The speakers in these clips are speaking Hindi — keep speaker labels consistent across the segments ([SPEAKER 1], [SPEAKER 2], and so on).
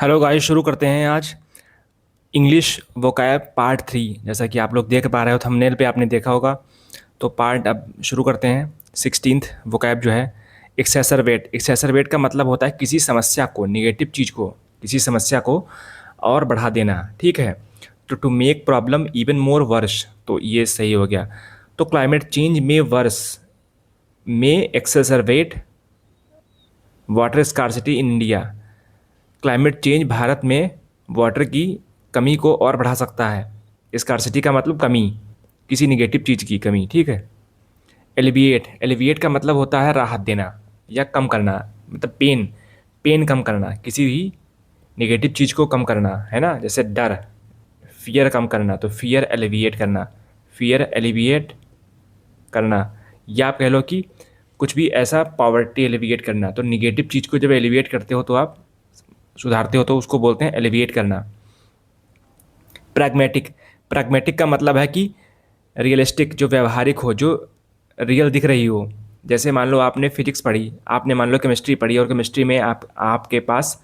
[SPEAKER 1] हेलो गाइस, शुरू करते हैं आज इंग्लिश वोकैब पार्ट 3। जैसा कि आप लोग देख पा रहे हो, थंबनेल पे आपने देखा होगा। तो पार्ट अब शुरू करते हैं। 16th वोकैब जो है एक्सेसरवेट। एक्सेसरवेट का मतलब होता है किसी समस्या को, निगेटिव चीज़ को, किसी समस्या को और बढ़ा देना। ठीक है। तो to make problem even more worse, तो ये सही हो गया। तो क्लाइमेट चेंज में वर्स में exacerbate water scarcity in India. Climate change भारत में वाटर की कमी को और बढ़ा सकता है। स्कार्सिटी का मतलब कमी, किसी निगेटिव चीज़ की कमी। ठीक है। एलिविएट, एलिविएट का मतलब होता है राहत देना या कम करना, मतलब पेन, पेन कम करना, किसी भी निगेटिव चीज़ को कम करना, है ना। जैसे डर, फियर कम करना, तो फियर एलिविएट करना, फियर एलिविएट करना। या आप कह लो कि कुछ भी ऐसा, पॉवर्टी एलिविएट करना। तो निगेटिव चीज़ को जब एलिविएट करते हो तो आप सुधारते हो, तो उसको बोलते हैं एलिविएट करना। प्रैग्मेटिक, प्रैग्मेटिक का मतलब है कि रियलिस्टिक, जो व्यवहारिक हो, जो रियल दिख रही हो। जैसे मान लो आपने फिजिक्स पढ़ी, आपने मान लो केमिस्ट्री पढ़ी, और केमिस्ट्री में आपके पास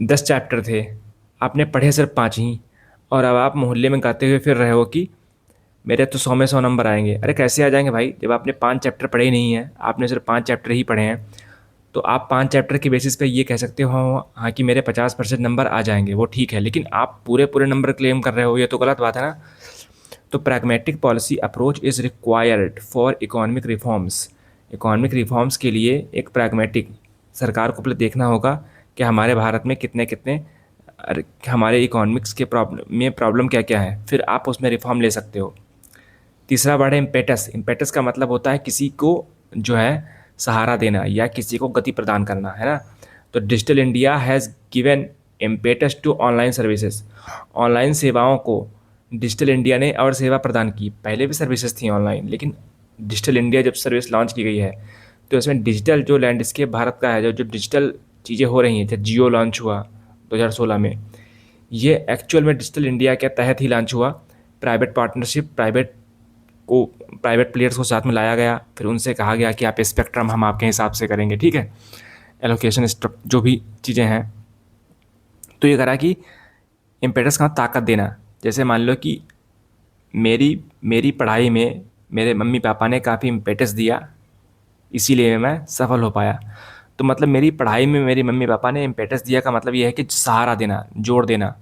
[SPEAKER 1] 10 चैप्टर थे, आपने पढ़े सिर्फ 5 ही, और अब आप मोहल्ले में गाते हुए फिर रहे हो कि मेरे तो 100 में 100 नंबर आएंगे। अरे कैसे आ जाएंगे भाई, जब आपने 5 चैप्टर पढ़े ही नहीं हैं, आपने सिर्फ 5 चैप्टर ही पढ़े हैं। तो आप 5 चैप्टर के बेसिस पे ये कह सकते हो हाँ हाँ कि मेरे 50% नंबर आ जाएंगे, वो ठीक है। लेकिन आप पूरे पूरे नंबर क्लेम कर रहे हो, ये तो गलत बात है ना। तो pragmatic policy approach is required for economic reforms. Economic reforms के लिए एक प्रैग्मेटिक, सरकार को पहले देखना होगा कि हमारे भारत में कितने कितने हमारे इकोनॉमिक्स के प्रॉब्लम क्या क्या है, फिर आप उसमें रिफॉर्म ले सकते हो। तीसरा वर्ड है इम्पेटस। इम्पेटस का मतलब होता है किसी को जो है सहारा देना या किसी को गति प्रदान करना, है ना। तो digital India has given impetus to online services. Online सेवाओं को डिजिटल इंडिया ने और सेवा प्रदान की। पहले भी सर्विसेज थी ऑनलाइन, लेकिन डिजिटल इंडिया जब सर्विस लॉन्च की गई है, तो इसमें डिजिटल जो लैंडस्केप भारत का है, जो डिजिटल चीज़ें हो रही हैं, जैसे जियो लॉन्च हुआ 2016 में, ये एक्चुअल में डिजिटल इंडिया के तहत ही लॉन्च हुआ। प्राइवेट पार्टनरशिप, को प्राइवेट प्लेयर्स को साथ में लाया गया, फिर उनसे कहा गया कि आप स्पेक्ट्रम हम आपके हिसाब से करेंगे, ठीक है, एलोकेशन जो भी चीज़ें हैं। तो ये करा कि इम्पेटस का ताकत देना। जैसे मान लो कि मेरी मेरी पढ़ाई में मेरे मम्मी पापा ने काफ़ी इम्पेटस दिया, इसीलिए मैं सफल हो पाया। तो मतलब मेरी पढ़ाई में मेरी मम्मी पापा ने इम्पेटस दिया का मतलब ये है कि सहारा देना, जोर देना,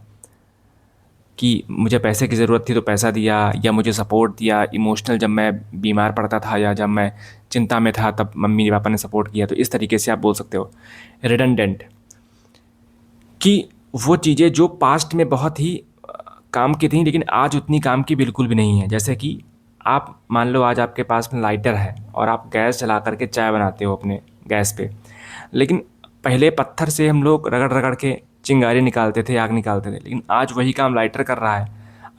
[SPEAKER 1] कि मुझे पैसे की ज़रूरत थी तो पैसा दिया, या मुझे सपोर्ट दिया इमोशनल, जब मैं बीमार पड़ता था या जब मैं चिंता में था तब मम्मी पापा ने सपोर्ट किया। तो इस तरीके से आप बोल सकते हो। रिडंडेंट, कि वो चीज़ें जो पास्ट में बहुत ही काम की थी लेकिन आज उतनी काम की बिल्कुल भी नहीं है। जैसे कि आप मान लो आज आपके पास में लाइटर है और आप गैस जला करके चाय बनाते हो अपने गैस पे, लेकिन पहले पत्थर से हम लोग रगड़ रगड़ के चिंगारी निकालते थे, आग निकालते थे, लेकिन आज वही काम लाइटर कर रहा है।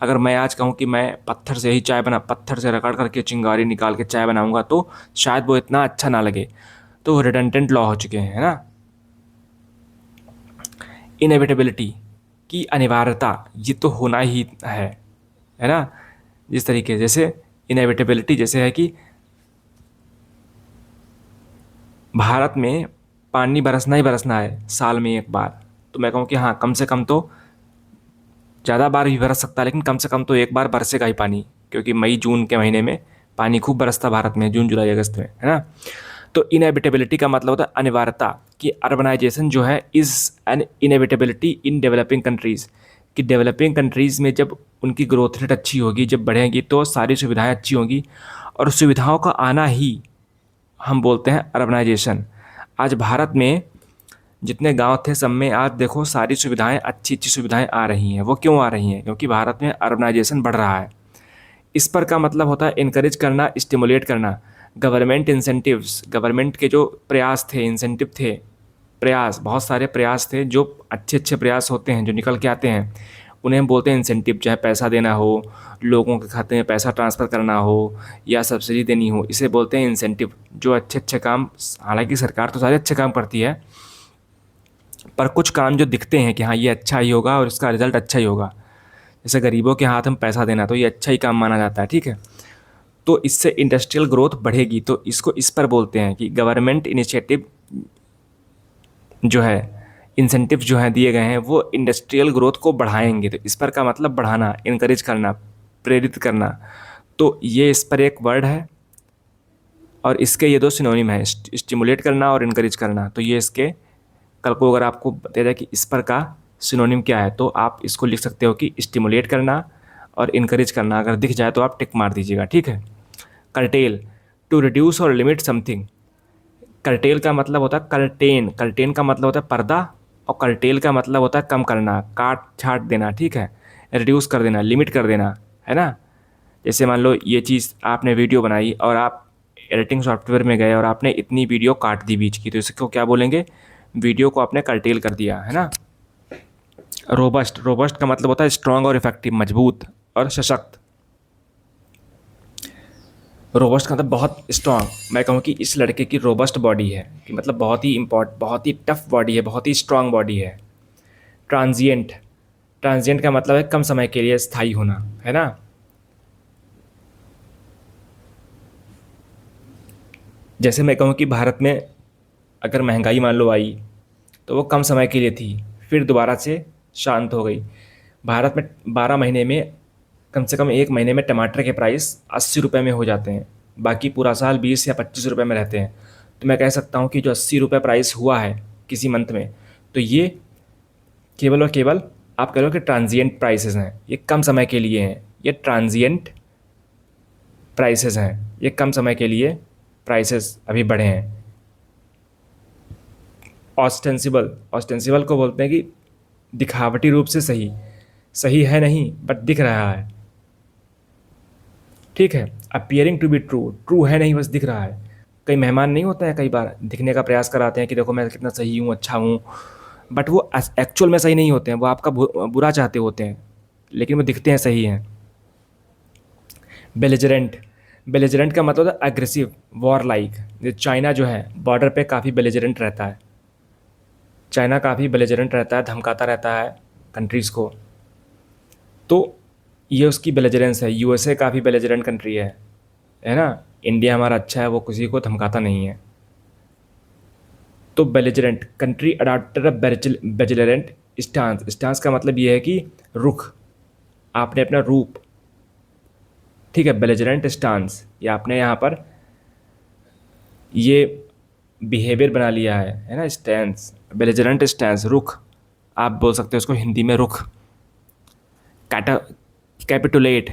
[SPEAKER 1] अगर मैं आज कहूँ कि मैं पत्थर से रगड़ करके चिंगारी निकाल के चाय बनाऊंगा, तो शायद वो इतना अच्छा ना लगे। तो रिडंडेंट लॉ हो चुके हैं, है ना। इनएविटेबिलिटी, की अनिवार्यता, ये तो होना ही है ना। जिस तरीके जैसे इनएविटेबिलिटी जैसे है कि भारत में पानी बरसना ही बरसना है साल में एक बार। तो मैं कहूँ कि हाँ, कम से कम तो ज़्यादा बार भी बरस सकता है, लेकिन कम से कम तो एक बार बरसेगा ही पानी, क्योंकि मई जून के महीने में पानी खूब बरसता भारत में, जून जुलाई अगस्त में, है ना। तो इनएविटेबिलिटी का मतलब होता है अनिवार्यता, कि अर्बनाइजेशन जो है is an inevitability in developing countries. कि डेवलपिंग कंट्रीज़ में जब उनकी ग्रोथ रेट अच्छी होगी, जब बढ़ेगी, तो सारी सुविधाएं अच्छी होंगी, और सुविधाओं का आना ही हम बोलते हैं अर्बनाइजेशन। आज भारत में जितने गांव थे, सब में आज देखो सारी सुविधाएं, अच्छी अच्छी सुविधाएं आ रही हैं। वो क्यों आ रही हैं? क्योंकि भारत में अर्बनाइजेशन बढ़ रहा है। इस पर का मतलब होता है इनकरेज करना, स्टिमुलेट करना। गवर्नमेंट इंसेंटिव्स, गवर्नमेंट के जो प्रयास थे, इंसेंटिव थे, प्रयास, बहुत सारे प्रयास थे, जो अच्छे अच्छे प्रयास होते हैं जो निकल के आते हैं, उन्हें हम बोलते हैं इंसेंटिव। चाहे पैसा देना हो, लोगों के खाते में पैसा ट्रांसफ़र करना हो, या सब्सिडी देनी हो, इसे बोलते हैं इंसेंटिव। जो अच्छे अच्छे काम, हालांकि सरकार तो सारे अच्छे काम करती है, पर कुछ काम जो दिखते हैं कि हाँ ये अच्छा ही होगा और इसका रिजल्ट अच्छा ही होगा, जैसे गरीबों के हाथ में पैसा देना, तो ये अच्छा ही काम माना जाता है, ठीक है। तो इससे इंडस्ट्रियल ग्रोथ बढ़ेगी। तो इसको इस पर बोलते हैं कि गवर्नमेंट इनिशिएटिव जो है, इंसेंटिव जो हैं दिए गए हैं वो इंडस्ट्रियल ग्रोथ को बढ़ाएंगे। तो इस पर का मतलब बढ़ाना, इनकरेज करना, प्रेरित करना। तो ये इस पर एक वर्ड है और इसके ये दो सिनोनिम है, स्टिमुलेट करना और इनकरेज करना। तो ये इसके, कल को अगर आपको बताया जाए कि इस पर का सिनोनिम क्या है तो आप इसको लिख सकते हो कि स्टिमुलेट करना और इनकरेज करना। अगर दिख जाए तो आप टिक मार दीजिएगा, ठीक है। कर्टेल, टू रिड्यूस और लिमिट समथिंग। कर्टेल का मतलब होता है कर्टेन, कर्टेन का मतलब होता है पर्दा, और कर्टेल का मतलब होता है कम करना, काट छाट देना, ठीक है। रिड्यूस कर देना, लिमिट कर देना, है ना। जैसे मान लो ये चीज़ आपने वीडियो बनाई और आप एडिटिंग सॉफ्टवेयर में गए और आपने इतनी वीडियो काट दी बीच की, तो इसको क्या बोलेंगे, वीडियो को आपने कर्टेल कर दिया, है ना। रोबस्ट, रोबस्ट का मतलब होता है स्ट्रांग और इफेक्टिव, मजबूत और सशक्त। रोबस्ट का मतलब बहुत स्ट्रांग। मैं कहूँ कि इस लड़के की रोबस्ट बॉडी है, कि मतलब बहुत ही टफ बॉडी है, बहुत ही स्ट्रांग बॉडी है। ट्रांजिएंट, ट्रांजिएंट का मतलब है कम समय के लिए स्थायी होना, है ना। जैसे मैं कहूँ कि भारत में अगर महंगाई मान लो आई तो वो कम समय के लिए थी, फिर दोबारा से शांत हो गई। भारत में 12 महीने में कम से कम 1 महीने में टमाटर के प्राइस 80 रुपये में हो जाते हैं, बाकी पूरा साल 20 या 25 रुपये में रहते हैं। तो मैं कह सकता हूँ कि जो 80 रुपये प्राइस हुआ है किसी मंथ में, तो ये केवल और केवल आप कह लो कि ट्रांजिएंट प्राइसेस हैं, ये कम समय के लिए हैं, ये ट्रांजिएंट प्राइसेस हैं, ये कम समय के लिए प्राइसेस अभी बढ़े हैं। ऑस्टेंसिबल, ऑस्टेंसिबल को बोलते हैं कि दिखावटी रूप से सही, सही है नहीं बट दिख रहा है, ठीक है। Appearing to be true, true है नहीं बस दिख रहा है। कई मेहमान नहीं होता है, कई बार दिखने का प्रयास कराते हैं कि देखो मैं कितना सही हूँ, अच्छा हूँ, बट वो एक्चुअल में सही नहीं होते हैं, वो आपका बुरा चाहते होते हैं, लेकिन वो दिखते हैं सही हैं। बेलिजरेंट, बेलिजरेंट का मतलब होता है एग्रेसिव, वॉर लाइक। चाइना जो है बॉर्डर पे काफ़ी बेलिजरेंट रहता है, चाइना काफ़ी बेलिजरेंट रहता है, धमकाता रहता है कंट्रीज़ को। तो ये उसकी बेलिजरेंस है। यूएसए काफ़ी बेलिजरेंट कंट्री है ना। इंडिया हमारा अच्छा है, वो किसी को धमकाता नहीं है। तो belligerent country adopted a belligerent stance, stance का मतलब ये है कि रुख, आपने अपना रूप, ठीक है। बेलिजरेंट स्टांस, ये आपने यहाँ पर ये बिहेवियर बना लिया है ना। स्टैंस, बेलिजरेंट स्टैंस, रुख, आप बोल सकते हो उसको हिंदी में रुख। कैटा, कैपिटुलेट,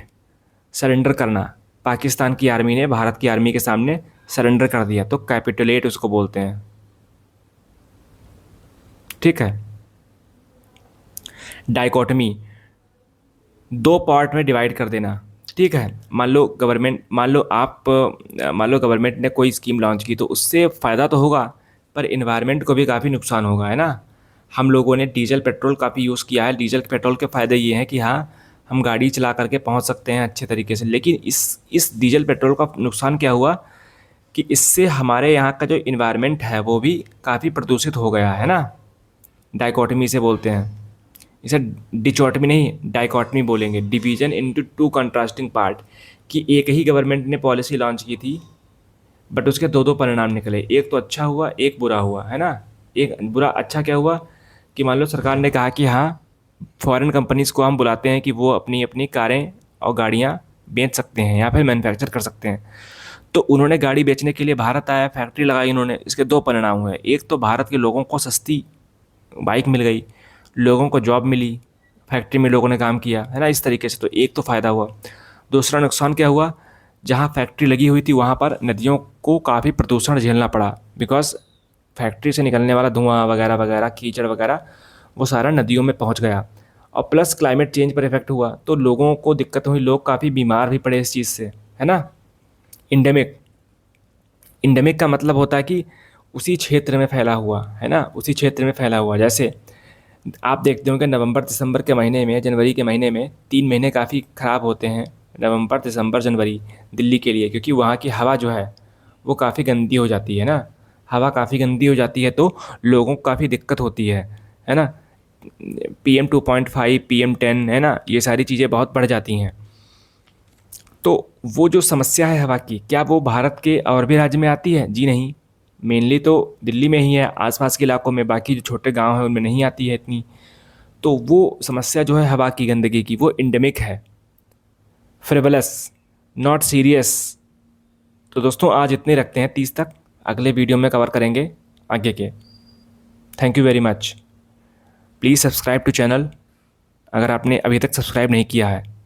[SPEAKER 1] सरेंडर करना। पाकिस्तान की आर्मी ने भारत की आर्मी के सामने सरेंडर कर दिया, तो कैपिटुलेट उसको बोलते हैं, ठीक है। डाइकोटमी, दो पार्ट में डिवाइड कर देना, ठीक है। मान लो गवर्नमेंट ने कोई स्कीम लॉन्च की तो उससे फ़ायदा तो होगा, पर इन्वायरमेंट को भी काफ़ी नुकसान होगा, है ना। हम लोगों ने डीजल पेट्रोल काफ़ी यूज़ किया है, डीजल पेट्रोल के फ़ायदे ये हैं कि हाँ, हम गाड़ी चला करके पहुंच सकते हैं अच्छे तरीके से, लेकिन इस डीजल पेट्रोल का नुकसान क्या हुआ कि इससे हमारे यहाँ का जो इन्वायरमेंट है वो भी काफ़ी प्रदूषित हो गया, है ना। डाइकोटमी से बोलते हैं इसे, डिचोटमी नहीं डाइकोटमी बोलेंगे, division into two contrasting part. कि एक ही गवर्नमेंट ने पॉलिसी लॉन्च की थी बट उसके दो दो परिणाम निकले, एक तो अच्छा हुआ एक बुरा हुआ, है ना। एक बुरा, अच्छा क्या हुआ कि मान लो सरकार ने कहा कि हाँ, फॉरेन कंपनीज़ को हम बुलाते हैं कि वो अपनी अपनी कारें और गाड़ियाँ बेच सकते हैं या फिर मैन्युफैक्चर कर सकते हैं। तो उन्होंने गाड़ी बेचने के लिए भारत आया, फैक्ट्री लगाई उन्होंने, इसके दो परिणाम हुए। एक तो भारत के लोगों को सस्ती बाइक मिल गई, लोगों को जॉब मिली, फैक्ट्री में लोगों ने काम किया, है ना, इस तरीके से। तो एक तो फ़ायदा हुआ। दूसरा नुकसान क्या हुआ, जहाँ फैक्ट्री लगी हुई थी वहाँ पर नदियों को काफ़ी प्रदूषण झेलना पड़ा, बिकॉज फैक्ट्री से निकलने वाला धुआं वगैरह वगैरह, कीचड़ वगैरह, वो सारा नदियों में पहुँच गया। और प्लस क्लाइमेट चेंज पर इफेक्ट हुआ, तो लोगों को दिक्कत हुई, लोग काफ़ी बीमार भी पड़े इस चीज़ से, है ना। इंडेमिक, इंडेमिक का मतलब होता है कि उसी क्षेत्र में फैला हुआ, है ना, उसी क्षेत्र में फैला हुआ। जैसे आप देखते हो कि नवंबर दिसंबर के महीने में, जनवरी के महीने में 3 महीने काफ़ी ख़राब होते हैं, नवंबर दिसंबर जनवरी, दिल्ली के लिए, क्योंकि वहाँ की हवा जो है वो काफ़ी गंदी हो जाती है ना। हवा काफ़ी गंदी हो जाती है तो लोगों को काफ़ी दिक्कत होती है ना। PM2.5, PM10, है ना, ये सारी चीज़ें बहुत बढ़ जाती हैं। तो वो जो समस्या है हवा की, क्या वो भारत के और भी राज्य में आती है? जी नहीं। मेनली तो दिल्ली में ही है, आसपास के इलाकों में, बाकी जो छोटे गांव हैं उनमें नहीं आती है इतनी। तो वो समस्या जो है हवा की गंदगी की, वो एंडेमिक है, फ्रिवलस, नॉट सीरियस। तो दोस्तों आज इतने रखते हैं 30 तक, अगले वीडियो में कवर करेंगे आगे के। Thank you very much. Please subscribe to channel अगर आपने अभी तक सब्सक्राइब नहीं किया है।